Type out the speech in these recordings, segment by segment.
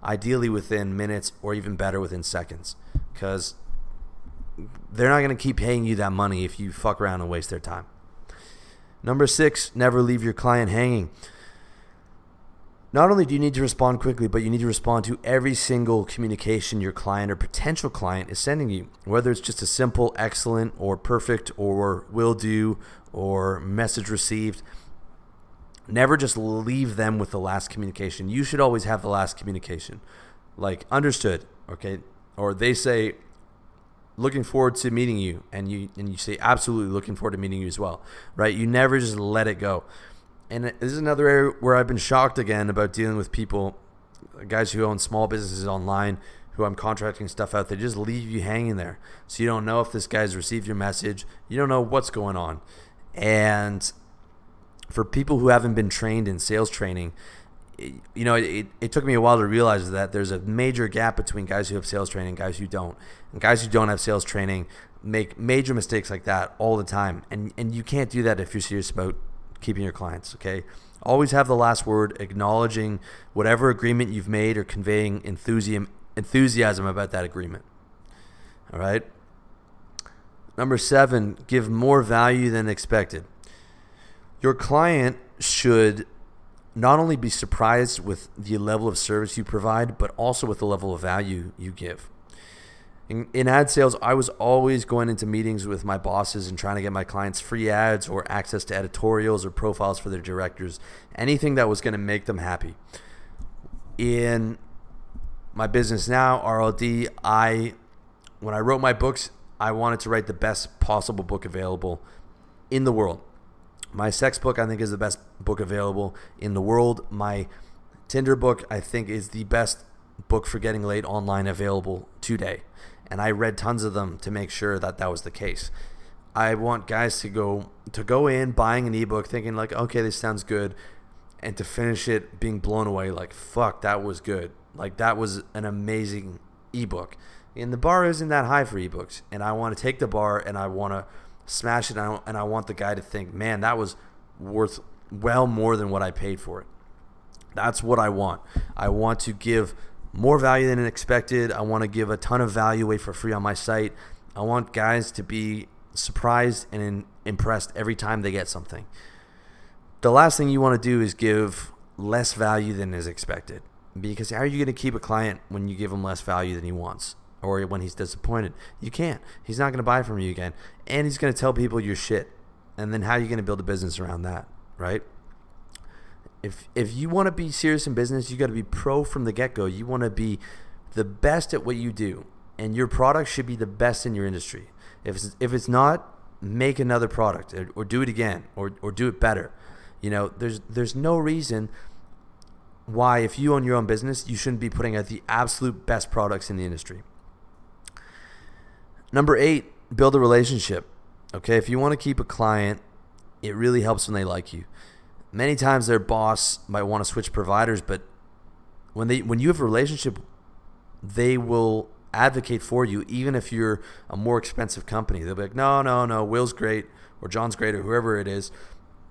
ideally within minutes or even better within seconds, because they're not going to keep paying you that money if you fuck around and waste their time. Number 6, never leave your client hanging. Not only do you need to respond quickly, but you need to respond to every single communication your client or potential client is sending you, whether it's just a simple excellent or perfect or will do or message received. Never just leave them with the last communication. You should always have the last communication. Like, understood, okay? Or they say, looking forward to meeting you, and you say, absolutely looking forward to meeting you as well, right? You never just let it go. And this is another area where I've been shocked again about dealing with people, guys who own small businesses online, who I'm contracting stuff out. They just leave you hanging there. So you don't know if this guy's received your message. You don't know what's going on. And for people who haven't been trained in sales training, it took me a while to realize that there's a major gap between guys who have sales training and guys who don't. And guys who don't have sales training make major mistakes like that all the time. And you can't do that if you're serious about keeping your clients, okay? Always have the last word, acknowledging whatever agreement you've made or conveying enthusiasm about that agreement. All right? Number 7, give more value than expected. Your client should not only be surprised with the level of service you provide, but also with the level of value you give. In ad sales, I was always going into meetings with my bosses and trying to get my clients free ads or access to editorials or profiles for their directors, anything that was going to make them happy. In my business now, RLD, when I wrote my books, I wanted to write the best possible book available in the world. My sex book, I think, is the best book available in the world. My Tinder book, I think, is the best book for getting laid online available today. And I read tons of them to make sure that that was the case. I want guys to go in buying an ebook thinking like, okay, this sounds good, and to finish it being blown away like, fuck, that was good. Like, that was an amazing ebook. And the bar isn't that high for ebooks. And I want to take the bar and I want to smash it, and I want the guy to think, man, that was worth well more than what I paid for it. That's what I want. I want to give more value than expected. I want to give a ton of value away for free on my site. I want guys to be surprised and impressed every time they get something. The last thing you want to do is give less value than is expected, because how are you going to keep a client when you give him less value than he wants, or when he's disappointed? You can't. He's not going to buy from you again, and he's going to tell people you're shit. And then how are you going to build a business around that, right? If you want to be serious in business, you got to be pro from the get-go. You want to be the best at what you do, and your product should be the best in your industry. If it's not, make another product or do it again or do it better. There's no reason why, if you own your own business, you shouldn't be putting out the absolute best products in the industry. Number 8, build a relationship. Okay, if you want to keep a client, it really helps when they like you. Many times their boss might want to switch providers, but when you have a relationship, they will advocate for you, even if you're a more expensive company. They'll be like, no, Will's great, or John's great, or whoever it is,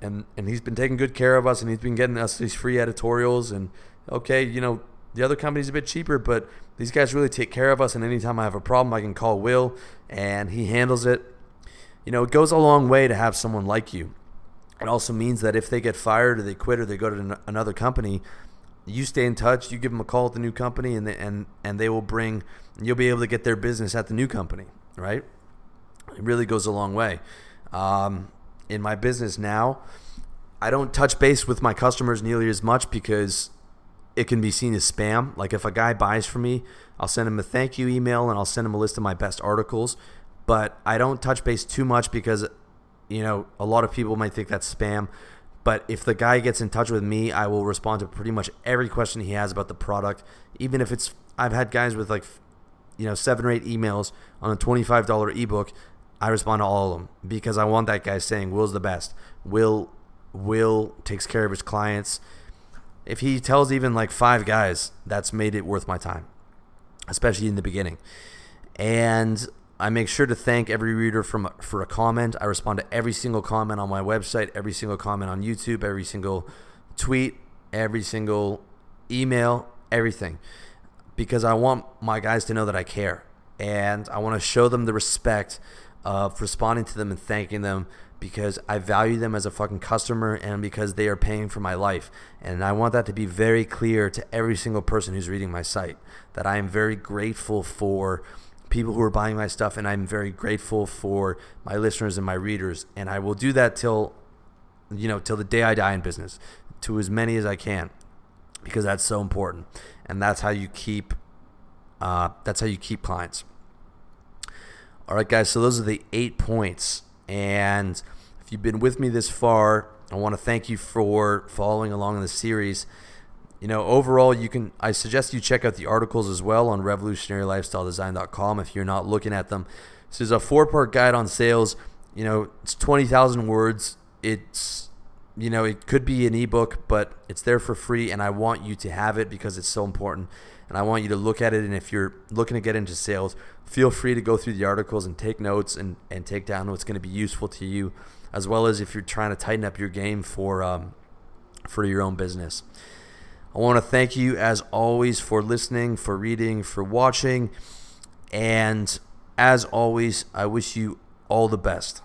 and he's been taking good care of us, and he's been getting us these free editorials, and okay, the other company's a bit cheaper, but these guys really take care of us, and anytime I have a problem, I can call Will, and he handles it. It goes a long way to have someone like you. It also means that if they get fired or they quit or they go to another company, you stay in touch, you give them a call at the new company, and they will you'll be able to get their business at the new company, right? It really goes a long way. In my business now, I don't touch base with my customers nearly as much because it can be seen as spam. Like, if a guy buys from me, I'll send him a thank you email and I'll send him a list of my best articles, but I don't touch base too much because a lot of people might think that's spam. But if the guy gets in touch with me, I will respond to pretty much every question he has about the product. Even if I've had guys with 7 or 8 emails on a $25 ebook, I respond to all of them because I want that guy saying Will's the best. Will takes care of his clients. If he tells even 5 guys, that's made it worth my time, especially in the beginning. And I make sure to thank every reader for a comment. I respond to every single comment on my website, every single comment on YouTube, every single tweet, every single email, everything. because I want my guys to know that I care. And I want to show them the respect of responding to them and thanking them, because I value them as a fucking customer and because they are paying for my life. And I want that to be very clear to every single person who's reading my site, that I am very grateful for people who are buying my stuff, and I'm very grateful for my listeners and my readers. And I will do that till the day I die in business, to as many as I can, because that's so important. And that's how you keep clients. All right, guys, so those are the 8 points. And if you've been with me this far, I want to thank you for following along in the series. Overall, I suggest you check out the articles as well on revolutionarylifestyledesign.com if you're not looking at them. This is a 4-part guide on sales. It's 20,000 words. It's, it could be an ebook, but it's there for free, and I want you to have it because it's so important. And I want you to look at it, and if you're looking to get into sales, feel free to go through the articles and take notes and take down what's going to be useful to you, as well as if you're trying to tighten up your game for your own business. I want to thank you, as always, for listening, for reading, for watching, and as always, I wish you all the best.